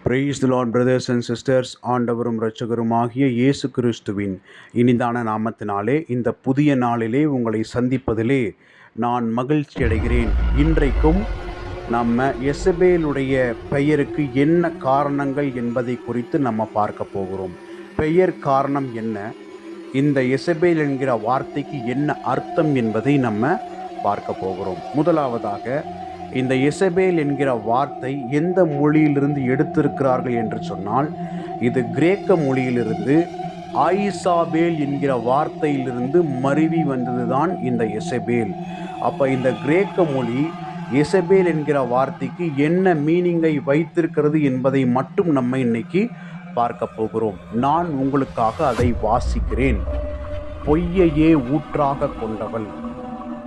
Praise the Lord brothers and sisters. ஆண்டவரும் இரட்சகருமாகிய இயேசு கிறிஸ்துவின் இனிதான நாமத்தினாலே இந்த புதிய நாளிலே உங்களை சந்திப்பதிலே நான் மகிழ்ச்சி அடைகிறேன். இன்றைக்கும் நம்ம எசபேலுடைய பெயருக்கு என்ன காரணங்கள் என்பதை குறித்து நம்ம பார்க்க போகிறோம். பெயர் காரணம் என்ன, இந்த எசபேல் என்கிற வார்த்தைக்கு என்ன அர்த்தம் என்பதை நம்ம பார்க்க போகிறோம். முதலாவதாக, இந்த எசபேல் என்கிற வார்த்தை எந்த மொழியிலிருந்து எடுத்திருக்கிறார்கள் என்று சொன்னால், இது கிரேக்க மொழியிலிருந்து ஆயிசாபேல் என்கிற வார்த்தையிலிருந்து மருவி வந்ததுதான் இந்த எசபேல். அப்போ இந்த கிரேக்க மொழி எசபேல் என்கிற வார்த்தைக்கு என்ன மீனிங்கை வைத்திருக்கிறது என்பதை மட்டும் நம்ம இன்னைக்கு பார்க்க போகிறோம். நான் உங்களுக்காக அதை வாசிக்கிறேன். பொய்யையே ஊற்றாக கொண்டவள்,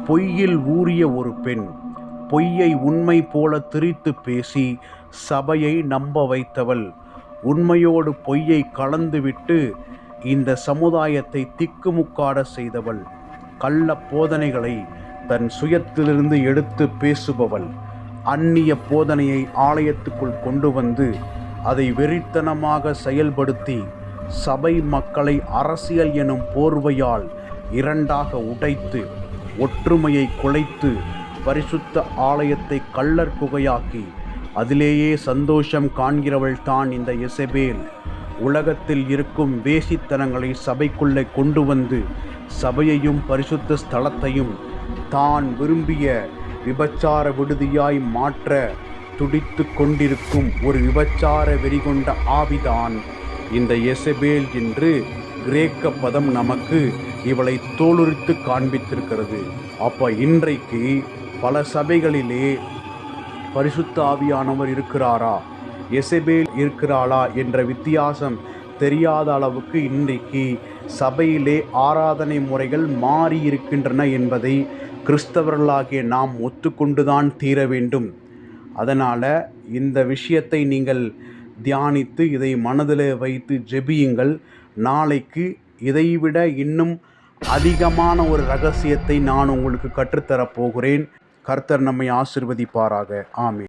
பொய்யில் ஊறிய ஒரு பெண், பொய்யை உண்மை போல திரித்து பேசி சபையை நம்ப வைத்தவள், உண்மையோடு பொய்யை கலந்துவிட்டு இந்த சமுதாயத்தை திக்குமுக்காட செய்தவள், கள்ள போதனைகளை தன் சுயத்திலிருந்து எடுத்து பேசுபவள், அந்நிய போதனையை ஆலயத்துக்குள் கொண்டு வந்து அதை வெறித்தனமாக செயல்படுத்தி சபை மக்களை அரசியல் எனும் போர்வையால் இரண்டாக உடைத்து ஒற்றுமையை குலைத்து பரிசுத்த ஆலயத்தை கள்ளர் குகையாக்கி அதிலேயே சந்தோஷம் காண்கிறவள் தான் இந்த எசபேல். உலகத்தில் இருக்கும் வேசித்தனங்களை சபைக்குள்ளே கொண்டு வந்து சபையையும் பரிசுத்த ஸ்தலத்தையும் தான் விரும்பிய விபச்சார விடுதியாய் மாற்ற துடித்து கொண்டிருக்கும் ஒரு விபச்சார வெறிகொண்ட ஆவிதான் இந்த எசபேல் என்று கிரேக்க பதம் நமக்கு இவளை தோலுரித்து காண்பித்திருக்கிறது. அப்போ இன்றைக்கு பல சபைகளிலே பரிசுத்த ஆவியானவர் இருக்கிறாரா, எசபேல் இருக்கிறாளா என்ற வித்தியாசம் தெரியாத அளவுக்கு இன்றைக்கு சபையிலே ஆராதனை முறைகள் மாறி இருக்கின்றன என்பதை கிறிஸ்தவர்களாகிய நாம் ஒத்துக்கொண்டுதான் தீர வேண்டும். அதனால் இந்த விஷயத்தை நீங்கள் தியானித்து இதை மனதில் வைத்து ஜெபியுங்கள். நாளைக்கு இதைவிட இன்னும் அதிகமான ஒரு ரகசியத்தை நான் உங்களுக்கு கற்றுத்தரப் போகிறேன். கர்த்தர் நம்மை ஆசீர்வதிப்பாராக. ஆமென்.